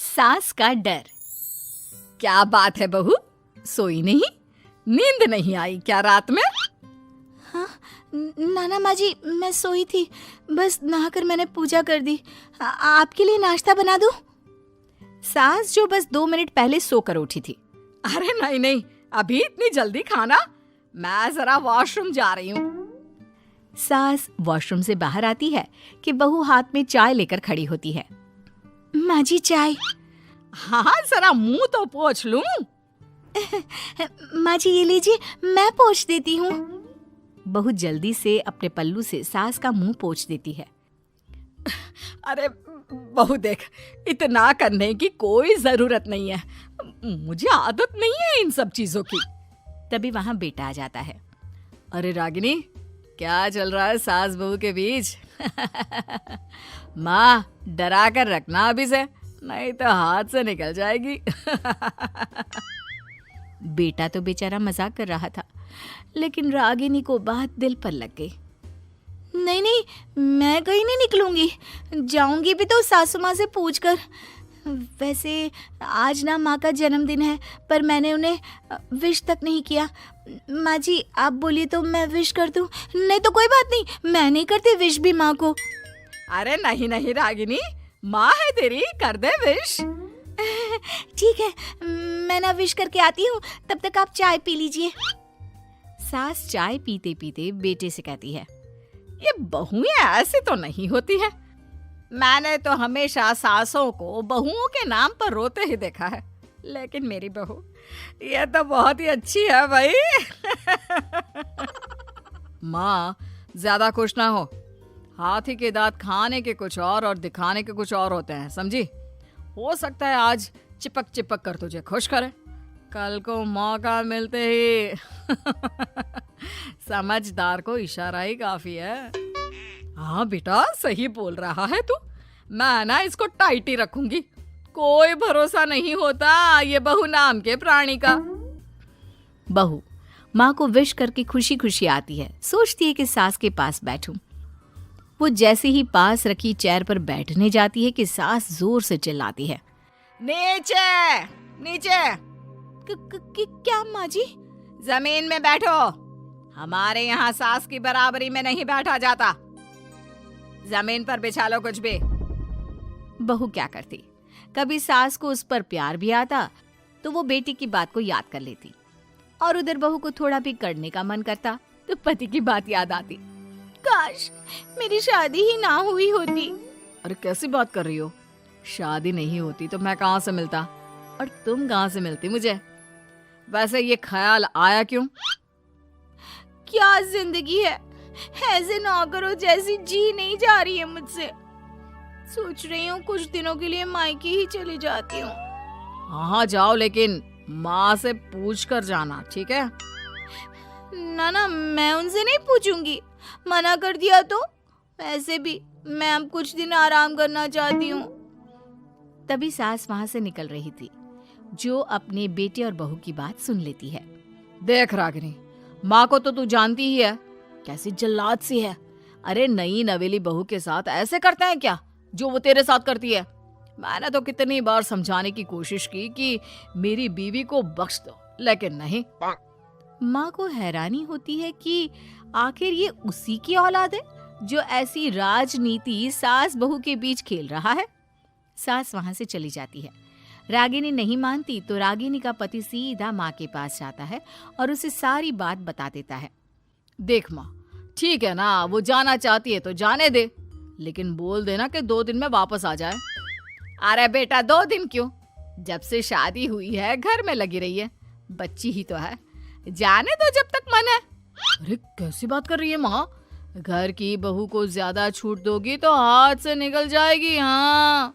सास का डर। क्या बात है बहू, सोई नहीं? नींद नहीं आई क्या रात में? हाँ नाना माँ जी, मैं सोई थी, बस नहाकर मैंने पूजा कर दी। आपके लिए नाश्ता बना दूं? सास जो बस 2 मिनट पहले सोकर उठी थी। अरे नहीं नहीं, अभी इतनी जल्दी खाना? मैं जरा वॉशरूम जा रही हूँ। सास वॉशरूम से बाहर आती है कि बहू हाथ में चाय लेकर खड़ी होती है। माँ जी चाय। हाँ जरा मुंह तो पोंछ लूं। माँ जी ये लीजिए, मैं पोंछ देती हूँ। बहू जल्दी से अपने पल्लू से सास का मुंह पोंछ देती है। अरे बहू देख, इतना करने की कोई जरूरत नहीं है, मुझे आदत नहीं है इन सब चीजों की। तभी वहां बेटा आ जाता है। अरे रागिनी, क्या चल रहा है सास बहू के बीच? माँ डरा कर रखना अभी से, नहीं तो हाथ से निकल जाएगी। बेटा तो बेचारा मजाक कर रहा था, लेकिन रागिनी को बात दिल पर लग गई। नहीं नहीं, मैं कहीं नहीं निकलूंगी, जाऊंगी भी तो सासू माँ से पूछकर। वैसे आज ना माँ का जन्मदिन है, पर मैंने उन्हें विश तक नहीं किया। माँ जी आप बोलिए तो मैं विश कर दूं? नहीं तो कोई बात नहीं, मैं नहीं करती विश भी माँ को। अरे नहीं नहीं रागिनी, माँ है तेरी, कर दे विश। ठीक है, मैं ना विश करके आती हूँ, तब तक आप चाय पी लीजिए। सास चाय पीते पीते बेटे से कहती है, ये बहुएं ऐसी तो नहीं होती है। मैंने तो हमेशा सासों को बहुओं के नाम पर रोते ही देखा है, लेकिन मेरी बहू ये तो बहुत ही अच्छी है भाई। माँ ज्यादा खुश ना हो, हाथी के दांत खाने के कुछ और दिखाने के कुछ और होते हैं, समझी? हो सकता है आज चिपक चिपक कर तुझे खुश करे, कल को मौका मिलते ही समझदार को इशारा ही काफी है। हाँ बेटा सही बोल रहा है तू, मैं ना इसको टाइट ही रखूंगी, कोई भरोसा नहीं होता ये बहू नाम के प्राणी का। बहू माँ को विश करके खुशी खुशी आती है, सोचती है कि सास के पास बैठूं। वो जैसे ही पास रखी चेयर पर बैठने जाती है कि सास जोर से चिल्लाती है, नीचे नीचे। क्या माँ जी? जमीन में बैठो, हमारे यहाँ सास की बराबरी में नहीं बैठा जाता, जमीन पर बिछा लो कुछ भी। बहू क्या करती, कभी सास को उस पर प्यार भी आता तो वो बेटी की बात को याद कर लेती, और उधर बहू को थोड़ा भी करने का मन करता तो पति की बात याद आती। काश मेरी शादी ही ना हुई होती। अरे कैसी बात कर रही हो, शादी नहीं होती तो मैं कहाँ से मिलता और तुम कहाँ से मिलती मुझे? वैसे ये ख्याल आया क्यों? क्या जिंदगी है, ऐसे नौकरों जैसी जी नहीं जा रही है मुझसे। सोच रही हूँ कुछ दिनों के लिए मायके ही चली जाती हूँ। हाँ जाओ, लेकिन माँ से पूछ कर जाना, ठीक है? ना मैं उनसे नहीं पूछूंगी, मना कर दिया तो। वैसे भी मैं अब कुछ दिन आराम करना चाहती हूँ। तभी सास वहां से निकल रही थी, जो अपने बेटे और बहू की बात सुन लेती है। देख रागिनी, माँ को तो तू जानती ही है, कैसी जल्लाद सी है। अरे नई नवेली बहू के साथ ऐसे करते हैं क्या जो वो तेरे साथ करती है? मैंने तो कितनी बार समझाने की कोशिश की कि मेरी बीवी को बख्श दो, लेकिन नहीं। माँ को हैरानी होती है कि आखिर ये उसी की औलाद है जो ऐसी राजनीति सास बहू के बीच खेल रहा है। सास वहां से चली जाती है। रागिनी नहीं मानती तो रागिनी का पति सीधा माँ के पास जाता है और उसे सारी बात बता देता है। देख माँ, ठीक है ना, वो जाना चाहती है तो जाने दे, लेकिन बोल देना कि 2 दिन में वापस आ जाए। अरे बेटा 2 दिन क्यों, जब से शादी हुई है घर में लगी रही है, बच्ची ही तो है, जाने दो जब तक मन है। अरे कैसी बात कर रही है माँ, घर की बहू को ज्यादा छूट दोगी तो हाथ से निकल जाएगी। हाँ,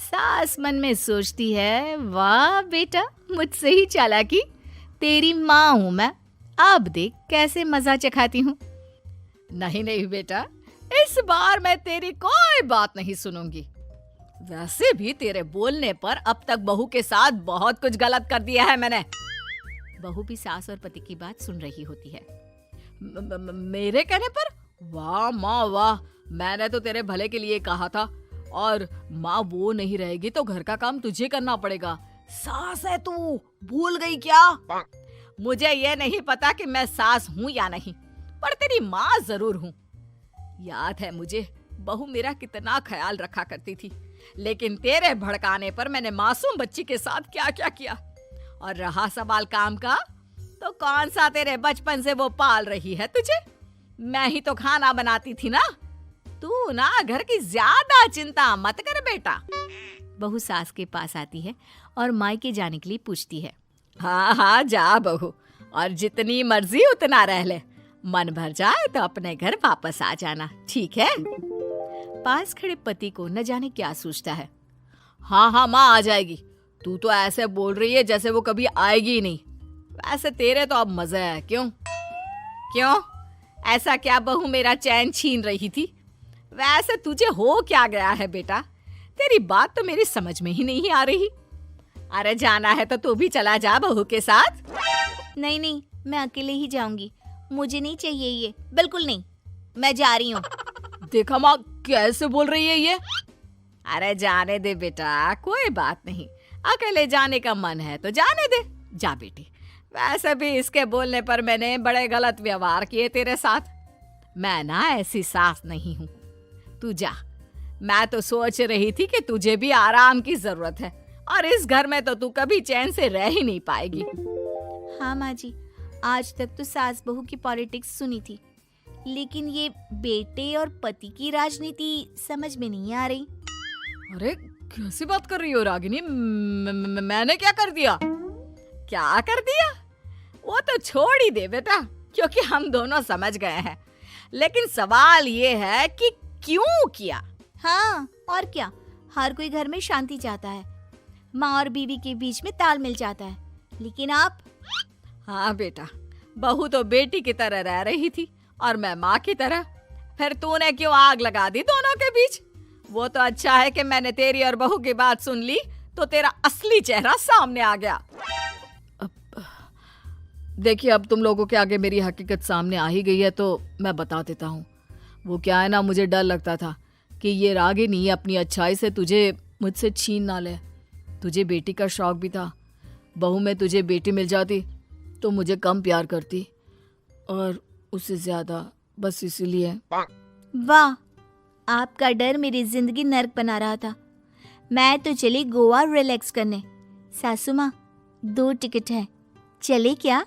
सास मन में सोचती है, वाह बेटा मुझसे ही चालाकी, तेरी माँ हूं मैं, अब देख कैसे मजा चखाती हूँ। नहीं नहीं बेटा, इस बार मैं तेरी कोई बात नहीं सुनूंगी। वैसे भी तेरे बोलने पर अब तक बहू के साथ बहुत कुछ गलत कर दिया है मैंने। बहू भी सास और पति की बात सुन रही होती है। मेरे कहने पर? वाह माँ वाह, मैंने तो तेरे भले के लिए कहा था और माँ वो नहीं रहेगी तो घर का काम तुझे करना पड़ेगा। सास है तू, भूल गई क्या? मुझे ये नहीं पता कि मैं सास हूँ या नहीं, पर तेरी माँ जरूर हूँ। याद है मुझे बहू मेरा कितना ख्याल रखा करती थी, लेकिन तेरे भड़काने पर मैंने मासूम बच्ची के साथ क्या क्या किया। और रहा सवाल काम का, तो कौन सा तेरे बचपन से वो पाल रही है तुझे? मैं ही तो खाना बनाती थी ना। तू ना घर की ज्यादा चिंता मत कर बेटा। बहू सास के पास आती है और मायके जाने के लिए पूछती है। हाँ हाँ जा बहू, और जितनी मर्जी उतना रह ले। मन भर जाए तो अपने घर वापस आ जाना, ठीक है? पास खड़े पति को न जाने क्या सोचता है। हाँ हाँ माँ आ जाएगी। तू तो ऐसे बोल रही है जैसे वो कभी आएगी ही नहीं। वैसे तेरे तो अब मजे है। क्यों क्यों ऐसा क्या बहू मेरा चैन छीन रही थी? वैसे तुझे हो क्या गया है बेटा? तेरी बात तो मेरी समझ में ही नहीं आ रही। अरे जाना है तो तू भी चला जा बहू के साथ। नहीं नहीं, मैं अकेले ही जाऊंगी, मुझे नहीं चाहिए ये, बिल्कुल नहीं, मैं जा रही हूँ। देखा माँ कैसे बोल रही है ये। अरे जाने दे बेटा, कोई बात नहीं। अकेले जाने का मन है तो जाने दे, जा बेटी। वैसे भी इसके बोलने पर मैंने बड़े गलत व्यवहार किए तेरे साथ। मैं ना ऐसी सास नहीं हूँ। तू जा। मैं तो सोच रही थी कि तुझे भी आराम की जरूरत है, और इस घर में तो तू कभी चैन से रह ही नहीं पाएगी। हाँ माँ जी, आज तक तो सास बहू की पॉलिटिक्स सुनी थी, लेकिन ये बेटे और पति की राजनीति समझ में नहीं आ रही। अरे कैसी बात कर रही हो रागिनी? मैंने क्या कर दिया? क्या कर दिया? वो तो छोड़ ही दे बेटा, क्योंकि हम दोनों समझ गए हैं। लेकिन सवाल ये है कि क्यों किया? हाँ और क्या, हर कोई घर में शांति चाहता है, माँ और बीवी के बीच में तालमेल चाहता है, लेकिन आप? हाँ बेटा, बहू तो बेटी की तरह रह रही थी और मैं माँ की तरह। फिर तूने क्यों आग लगा दी दोनों के बीच? वो तो अच्छा है कि मैंने तेरी और बहू की बात सुन ली, तो तेरा असली चेहरा सामने आ गया। देखिए, अब तुम लोगों के आगे मेरी हकीकत सामने आ ही गई है तो मैं बता देता हूँ। वो क्या है ना, मुझे डर लगता था कि ये रागिनी अपनी अच्छाई से तुझे मुझसे छीन ना ले। तुझे बेटी का शौक भी था। बहू में तुझे बेटी मिल जाती तो मुझे कम प्यार करती, और उससे ज्यादा, बस इसीलिए। वाह, आपका डर मेरी जिंदगी नर्क बना रहा था। मैं तो चली गोवा रिलैक्स करने। सासू माँ, 2 टिकट है, चले क्या?